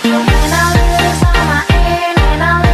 When I lose all my air, and I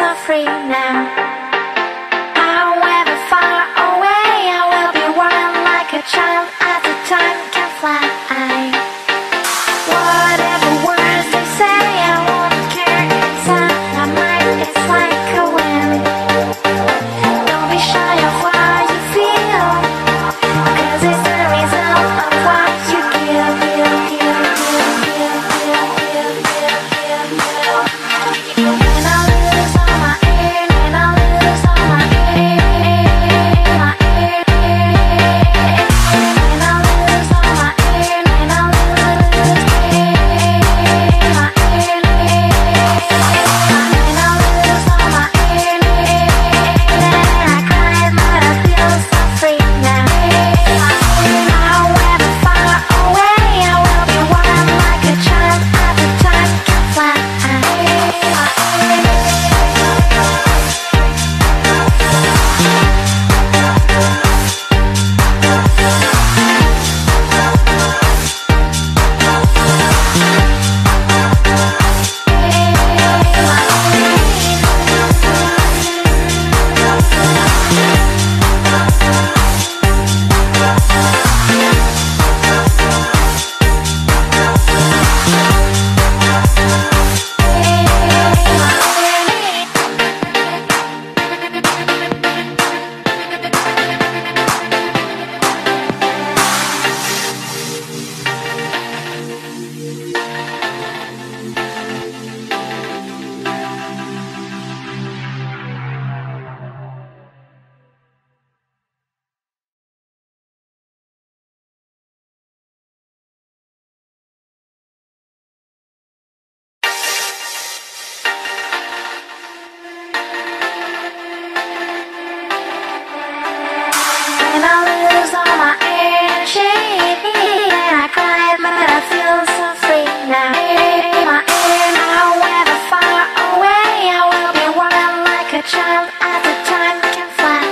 so free now. However far away, I will be wild like a child as the time can fly. Whatever words they say, I won't care inside. My mind is like a wind. Don't be shy of what you feel, 'cause it's the result of what you give. And I'll lose all my air, and I'll lose all my air, my air, and I'll lose all my air, and I'll lose my air, and I'll lose all my air, and I cried, but I feel so free now. However far away, I will be wild like a child as the time can fly. And I'll lose all my energy, and I cried, but I feel so free now. My air, however far away, I will be wild like a child as the time can fly.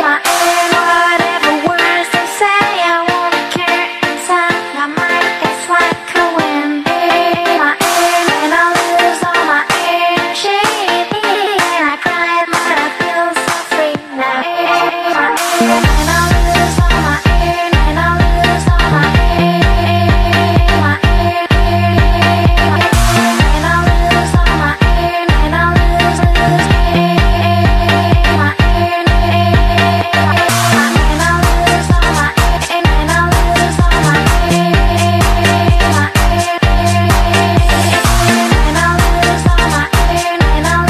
My air, whatever words they say, I won't care inside. My mind is like a wind. My air, and I'll lose all my energy, and I cried, but I feel so free now. My air, and I'll lose all my air, and I'll lose all my air, my air, and I'll lose all my air, and I'll lose my air, and I'll lose all my air, and I'll lose all my air, my air, and I'll lose all my air, and I'll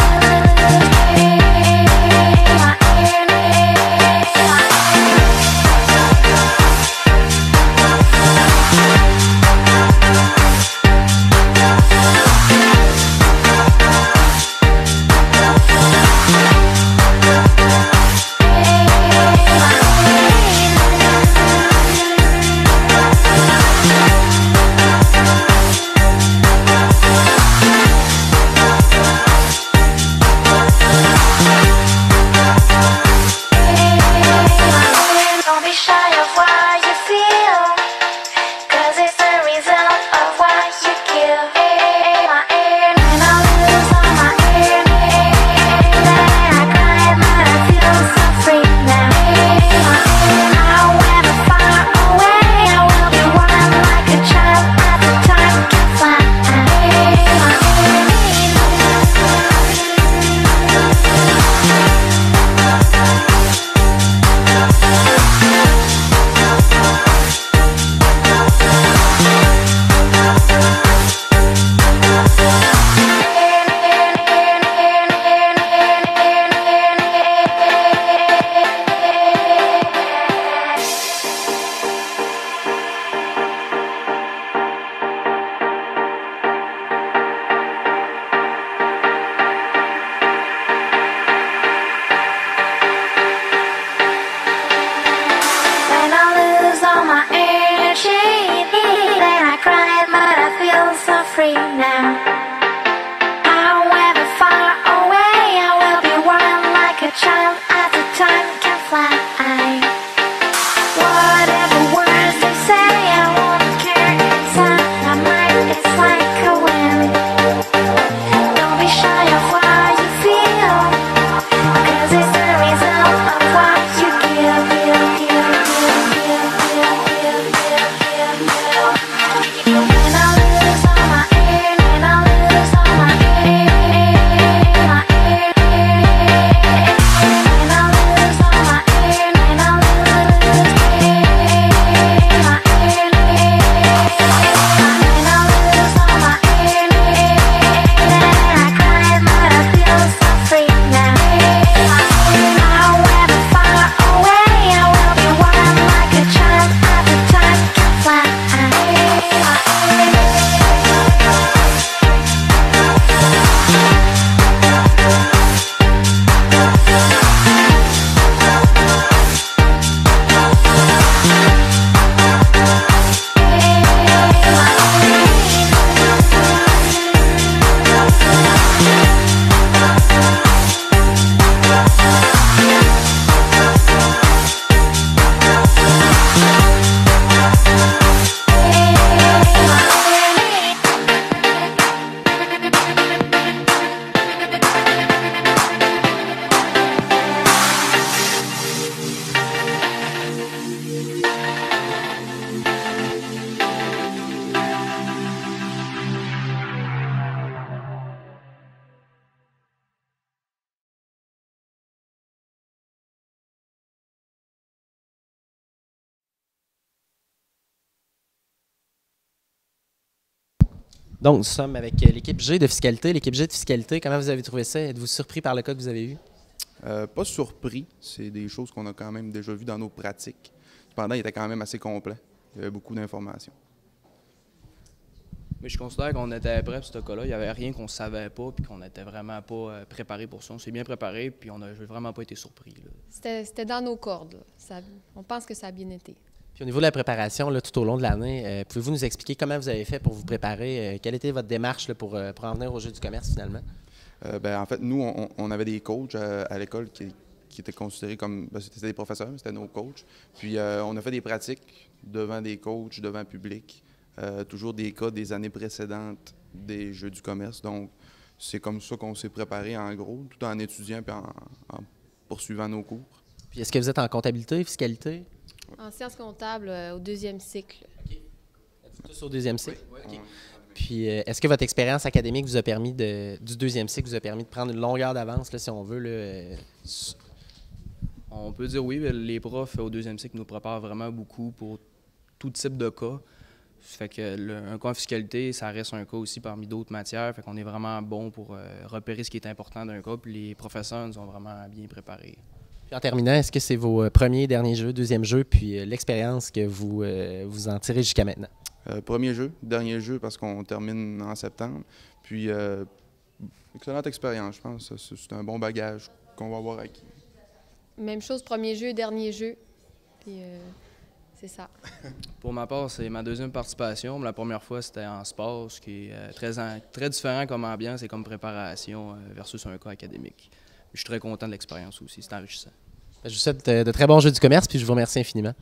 don't be shy of what you feel, 'cause it's the result of what you give. My air, and I'll lose all my air, and I cried, but I feel so free now. My air, however far away, I will be wild like a child as the time can fly. My and I'll lose all my energy, and I cried, but I feel so free now. However far away, I will be wild like a child as the time can fly. Whatever words they say, I won't care inside. My mind is like a wind. Don't be shy of what you feel. Donc, nous sommes avec l'équipe G de fiscalité. L'équipe G de fiscalité, comment vous avez trouvé ça? Êtes-vous surpris par le cas que vous avez eu? Pas surpris. C'est des choses qu'on a quand même déjà vues dans nos pratiques. Cependant, il était quand même assez complet. Il y avait beaucoup d'informations. Mais je considère qu'on était prêt pour ce cas-là. Il n'y avait rien qu'on ne savait pas et qu'on n'était vraiment pas préparé pour ça. On s'est bien préparé puis on n'a vraiment pas été surpris. C'était dans nos cordes. On pense que ça a bien été. Puis au niveau de la préparation, là, tout au long de l'année, pouvez-vous nous expliquer comment vous avez fait pour vous préparer? Quelle était votre démarche là, pour en venir au Jeu du commerce finalement? En fait, nous, on avait des coachs à l'école qui étaient considérés comme... c'était des professeurs, c'était nos coachs. Puis on a fait des pratiques devant des coachs, devant public. Toujours des cas des années précédentes des Jeux du commerce. Donc, c'est comme ça qu'on s'est préparé en gros, tout en étudiant et en poursuivant nos cours. Puis est-ce que vous êtes en comptabilité, fiscalité? En sciences comptables, au 2e cycle. OK. Êtes-vous tous au 2e cycle? Oui. OK. Puis est-ce que votre expérience académique vous a permis du 2e cycle vous a permis de prendre une longueur d'avance, là, si on veut? Là, On peut dire oui, mais les profs au 2e cycle nous préparent vraiment beaucoup pour tout type de cas. Fait que un cas en fiscalité, ça reste un cas aussi parmi d'autres matières. Fait qu'on est vraiment bon pour repérer ce qui est important d'un cas. Puis les professeurs nous ont vraiment bien préparés. Puis en terminant, est-ce que c'est vos premiers, derniers jeux, 2e jeu, puis l'expérience que vous en tirez jusqu'à maintenant? Premier jeu, dernier jeu parce qu'on termine en septembre. Puis, excellente expérience, je pense. C'est un bon bagage qu'on va avoir acquis. Même chose, premier jeu, dernier jeu. Puis c'est ça. Pour ma part, c'est ma 2e participation. La première fois, c'était en sport, ce qui est très différent comme ambiance et comme préparation versus un cas académique. Je suis très content de l'expérience aussi, c'est enrichissant. Je vous souhaite de très bons Jeux du commerce, puis je vous remercie infiniment.